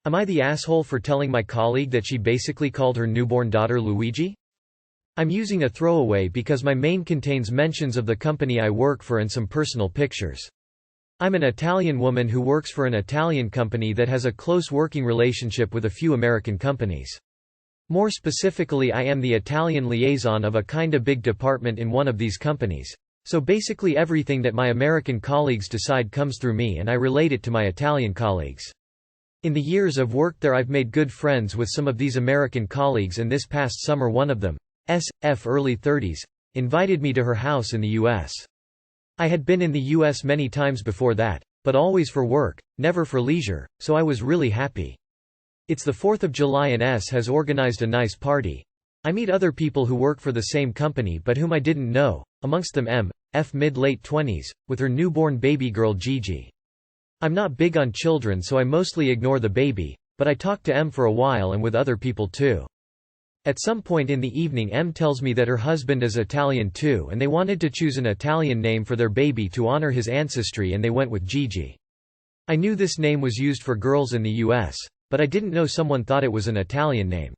Am I the asshole for telling my colleague that she basically called her newborn daughter Luigi? I'm using a throwaway because my mail contains mentions of the company I work for and some personal pictures. I'm an Italian woman who works for an Italian company that has a close working relationship with a few American companies. More specifically, I am the Italian liaison of a kinda big department in one of these companies. So basically everything that my American colleagues decide comes through me and I relate it to my Italian colleagues. In the years of work there I've made good friends with some of these American colleagues, and this past summer one of them, S.F. early 30s, invited me to her house in the U.S. I had been in the U.S. many times before that, but always for work, never for leisure, so I was really happy. It's the 4th of July and S has organized a nice party. I meet other people who work for the same company but whom I didn't know, amongst them M.F. mid-late 20s, with her newborn baby girl Gigi. I'm not big on children so I mostly ignore the baby, but I talk to M for a while and with other people too. At some point in the evening M tells me that her husband is Italian too and they wanted to choose an Italian name for their baby to honor his ancestry and they went with Gigi. I knew this name was used for girls in the US, but I didn't know someone thought it was an Italian name.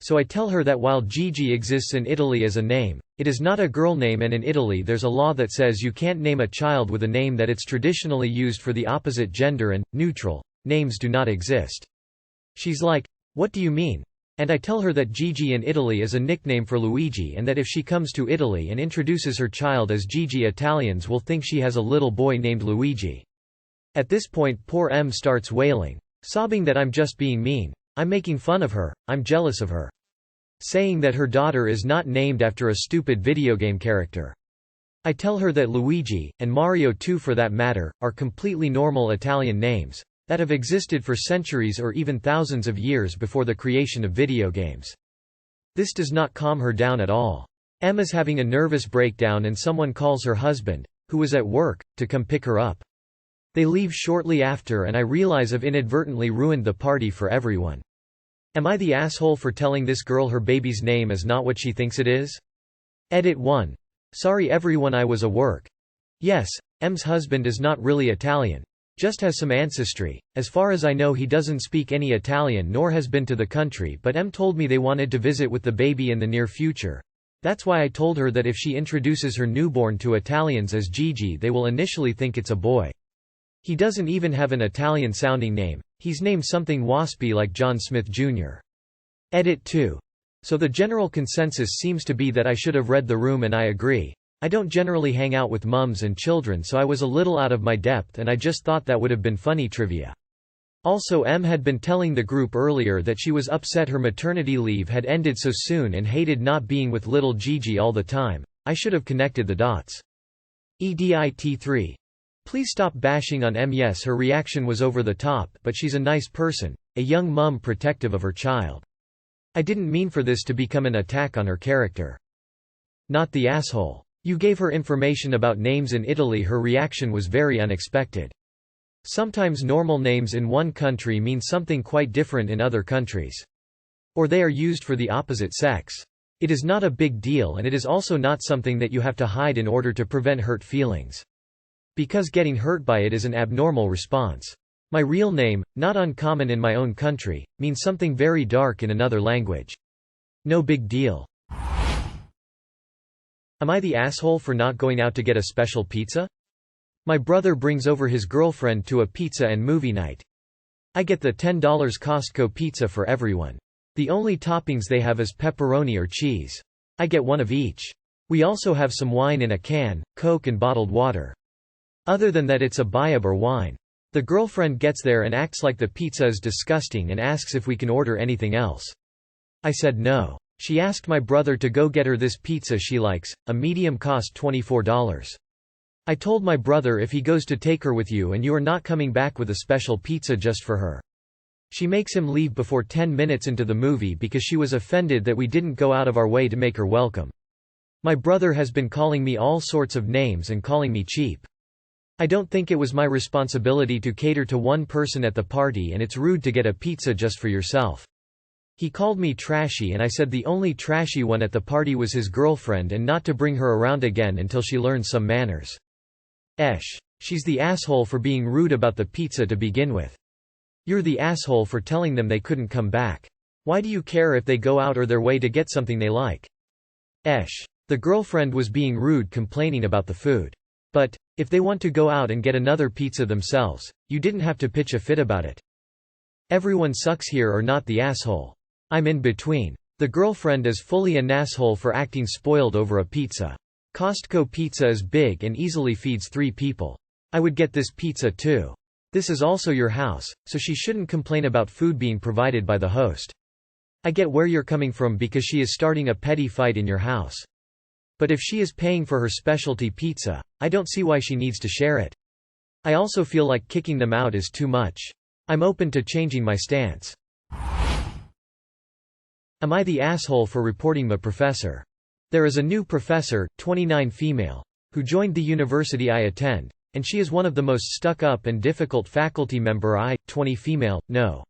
So I tell her that while Gigi exists in Italy as a name, it is not a girl name, and in Italy there's a law that says you can't name a child with a name that it's traditionally used for the opposite gender, and neutral names do not exist. She's like, "What do you mean?" And I tell her that Gigi in Italy is a nickname for Luigi and that if she comes to Italy and introduces her child as Gigi, Italians will think she has a little boy named Luigi. At this point poor M starts wailing, sobbing that I'm just being mean. I'm making fun of her, I'm jealous of her. Saying that her daughter is not named after a stupid video game character. I tell her that Luigi, and Mario too for that matter, are completely normal Italian names, that have existed for centuries or even thousands of years before the creation of video games. This does not calm her down at all. M is having a nervous breakdown and someone calls her husband, who was at work, to come pick her up. They leave shortly after and I realize I've inadvertently ruined the party for everyone. Am I the asshole for telling this girl her baby's name is not what she thinks it is? Edit 1. Sorry everyone, I was a work. Yes, M's husband is not really Italian. Just has some ancestry. As far as I know he doesn't speak any Italian nor has been to the country, but M told me they wanted to visit with the baby in the near future. That's why I told her that if she introduces her newborn to Italians as Gigi they will initially think it's a boy. He doesn't even have an Italian-sounding name, he's named something waspy like John Smith Jr. Edit 2. So the general consensus seems to be that I should have read the room, and I agree. I don't generally hang out with mums and children, so I was a little out of my depth and I just thought that would have been funny trivia. Also M had been telling the group earlier that she was upset her maternity leave had ended so soon and hated not being with little Gigi all the time. I should have connected the dots. Edit 3. Please stop bashing on M. Yes, her reaction was over the top, but she's a nice person, a young mum protective of her child. I didn't mean for this to become an attack on her character. Not the asshole. You gave her information about names in Italy. Her reaction was very unexpected. Sometimes normal names in one country mean something quite different in other countries. Or they are used for the opposite sex. It is not a big deal, and it is also not something that you have to hide in order to prevent hurt feelings. Because getting hurt by it is an abnormal response. My real name, not uncommon in my own country, means something very dark in another language. No big deal. Am I the asshole for not going out to get a special pizza? My brother brings over his girlfriend to a pizza and movie night. I get the $10 Costco pizza for everyone. The only toppings they have is pepperoni or cheese. I get one of each. We also have some wine in a can, Coke and bottled water. Other than that it's a bayab or wine. The girlfriend gets there and acts like the pizza is disgusting and asks if we can order anything else. I said no. She asked my brother to go get her this pizza she likes, a medium, cost $24. I told my brother if he goes to take her with you and you are not coming back with a special pizza just for her. She makes him leave before 10 minutes into the movie because she was offended that we didn't go out of our way to make her welcome. My brother has been calling me all sorts of names and calling me cheap. I don't think it was my responsibility to cater to one person at the party, and it's rude to get a pizza just for yourself. He called me trashy and I said the only trashy one at the party was his girlfriend and not to bring her around again until she learns some manners. She's the asshole for being rude about the pizza to begin with. You're the asshole for telling them they couldn't come back. Why do you care if they go out or their way to get something they like? The girlfriend was being rude, complaining about the food. But, if they want to go out and get another pizza themselves, you didn't have to pitch a fit about it. Everyone sucks here or not the asshole. I'm in between. The girlfriend is fully an asshole for acting spoiled over a pizza. Costco pizza is big and easily feeds 3 people. I would get this pizza too. This is also your house, so she shouldn't complain about food being provided by the host. I get where you're coming from because she is starting a petty fight in your house. But if she is paying for her specialty pizza, I don't see why she needs to share it. I also feel like kicking them out is too much. I'm open to changing my stance. Am I the asshole for reporting my professor? There is a new professor, 29 female, who joined the university I attend, and she is one of the most stuck-up and difficult faculty member I, 20 female, know.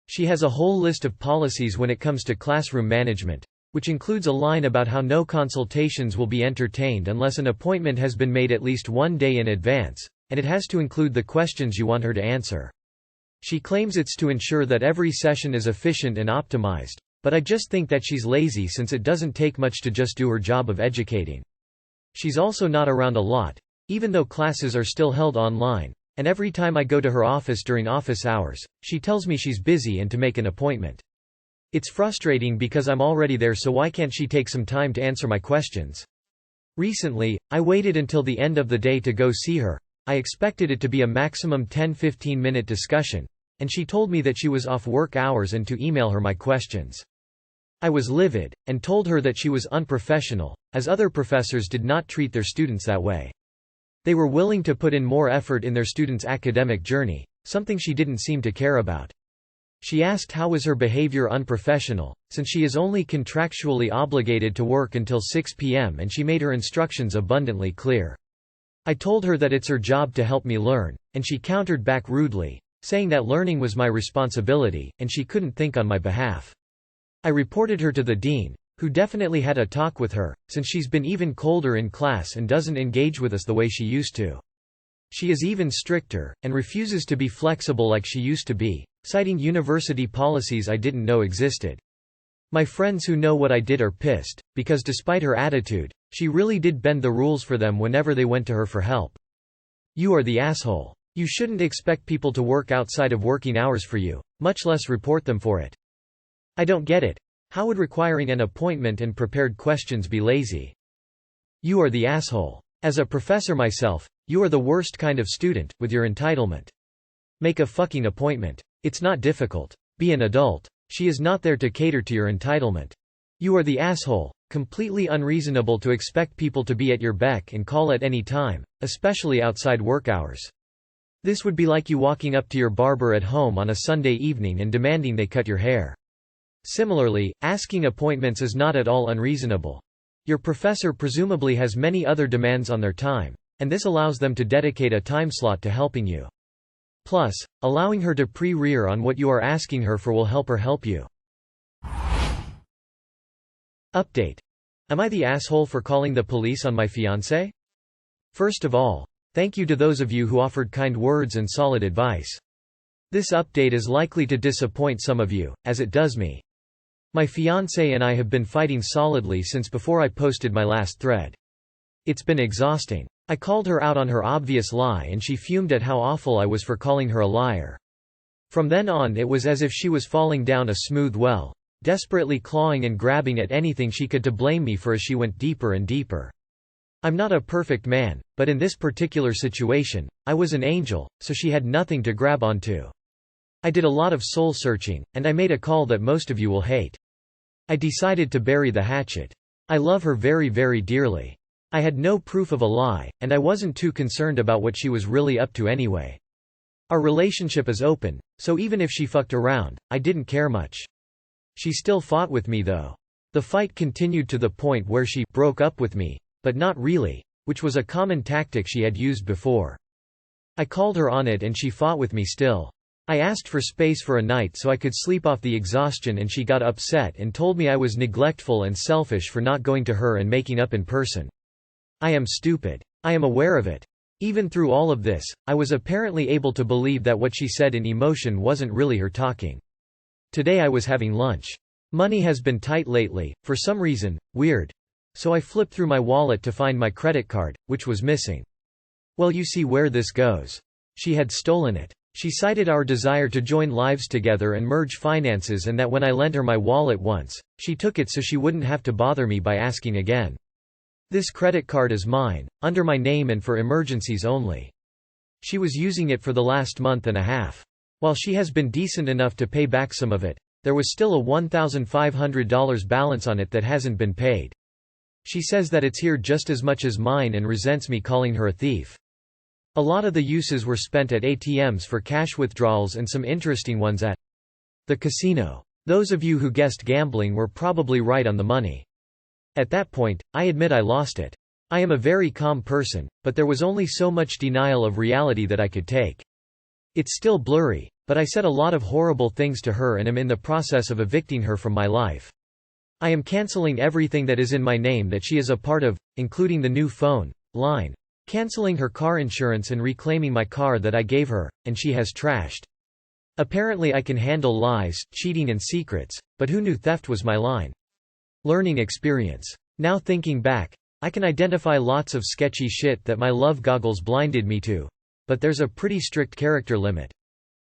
She has a whole list of policies when it comes to classroom management, which includes a line about how no consultations will be entertained unless an appointment has been made at least 1 day in advance, and it has to include the questions you want her to answer. She claims it's to ensure that every session is efficient and optimized, but I just think that she's lazy since it doesn't take much to just do her job of educating. She's also not around a lot, even though classes are still held online, and every time I go to her office during office hours, she tells me she's busy and to make an appointment. It's frustrating because I'm already there, so why can't she take some time to answer my questions? Recently, I waited until the end of the day to go see her. I expected it to be a maximum 10–15 minute discussion, and she told me that she was off work hours and to email her my questions. I was livid, and told her that she was unprofessional, as other professors did not treat their students that way. They were willing to put in more effort in their students' academic journey, something she didn't seem to care about. She asked how was her behavior unprofessional, since she is only contractually obligated to work until 6 p.m. and she made her instructions abundantly clear. I told her that it's her job to help me learn, and she countered back rudely, saying that learning was my responsibility, and she couldn't think on my behalf. I reported her to the dean, who definitely had a talk with her, since she's been even colder in class and doesn't engage with us the way she used to. She is even stricter, and refuses to be flexible like she used to be, citing university policies I didn't know existed. My friends who know what I did are pissed, because despite her attitude, she really did bend the rules for them whenever they went to her for help. You are the asshole. You shouldn't expect people to work outside of working hours for you, much less report them for it. I don't get it. How would requiring an appointment and prepared questions be lazy? You are the asshole. As a professor myself, you are the worst kind of student, with your entitlement. Make a fucking appointment. It's not difficult. Be an adult. She is not there to cater to your entitlement. You are the asshole. Completely unreasonable to expect people to be at your beck and call at any time, especially outside work hours. This would be like you walking up to your barber at home on a Sunday evening and demanding they cut your hair. Similarly, asking appointments is not at all unreasonable. Your professor presumably has many other demands on their time, and this allows them to dedicate a time slot to helping you. Plus, allowing her to pre-rear on what you are asking her for will help her help you. Update. Am I the asshole for calling the police on my fiance? First of all, thank you to those of you who offered kind words and solid advice. This update is likely to disappoint some of you, as it does me. My fiancé and I have been fighting solidly since before I posted my last thread. It's been exhausting. I called her out on her obvious lie and she fumed at how awful I was for calling her a liar. From then on it was as if she was falling down a smooth well, desperately clawing and grabbing at anything she could to blame me for as she went deeper and deeper. I'm not a perfect man, but in this particular situation, I was an angel, so she had nothing to grab onto. I did a lot of soul searching, and I made a call that most of you will hate. I decided to bury the hatchet. I love her very, very dearly. I had no proof of a lie, and I wasn't too concerned about what she was really up to anyway. Our relationship is open, so even if she fucked around, I didn't care much. She still fought with me though. The fight continued to the point where she broke up with me, but not really, which was a common tactic she had used before. I called her on it and she fought with me still. I asked for space for a night so I could sleep off the exhaustion and she got upset and told me I was neglectful and selfish for not going to her and making up in person. I am stupid. I am aware of it. Even through all of this, I was apparently able to believe that what she said in emotion wasn't really her talking. Today I was having lunch. Money has been tight lately, for some reason, weird. So I flipped through my wallet to find my credit card, which was missing. Well, you see where this goes. She had stolen it. She cited our desire to join lives together and merge finances, and that when I lent her my wallet once, she took it so she wouldn't have to bother me by asking again. This credit card is mine, under my name and for emergencies only. She was using it for the last month and a half. While she has been decent enough to pay back some of it, there was still a $1,500 balance on it that hasn't been paid. She says that it's here just as much as mine and resents me calling her a thief. A lot of the uses were spent at ATMs for cash withdrawals and some interesting ones at the casino. Those of you who guessed gambling were probably right on the money. At that point, I admit I lost it. I am a very calm person, but there was only so much denial of reality that I could take. It's still blurry, but I said a lot of horrible things to her and am in the process of evicting her from my life. I am canceling everything that is in my name that she is a part of, including the new phone line, canceling her car insurance and reclaiming my car that I gave her, and she has trashed. Apparently I can handle lies, cheating and secrets, but who knew theft was my line? Learning experience. Now thinking back, I can identify lots of sketchy shit that my love goggles blinded me to. But there's a pretty strict character limit.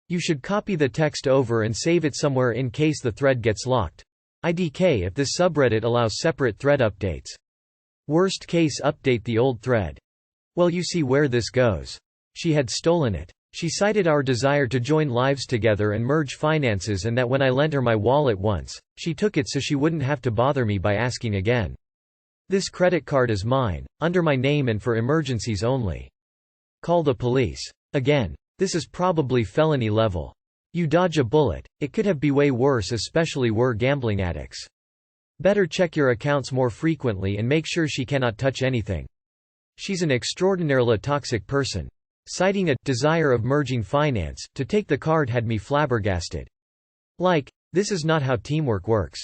You should copy the text over and save it somewhere in case the thread gets locked. IDK if this subreddit allows separate thread updates. Worst case, update the old thread. Well, you see where this goes. She had stolen it. She cited our desire to join lives together and merge finances, and that when I lent her my wallet once, she took it so she wouldn't have to bother me by asking again. This credit card is mine, under my name and for emergencies only. Call the police. Again. This is probably felony level. You dodge a bullet. It could have been way worse, especially we're gambling addicts. Better check your accounts more frequently and make sure she cannot touch anything. She's an extraordinarily toxic person. Citing a desire of merging finance to take the card had me flabbergasted. Like, this is not how teamwork works.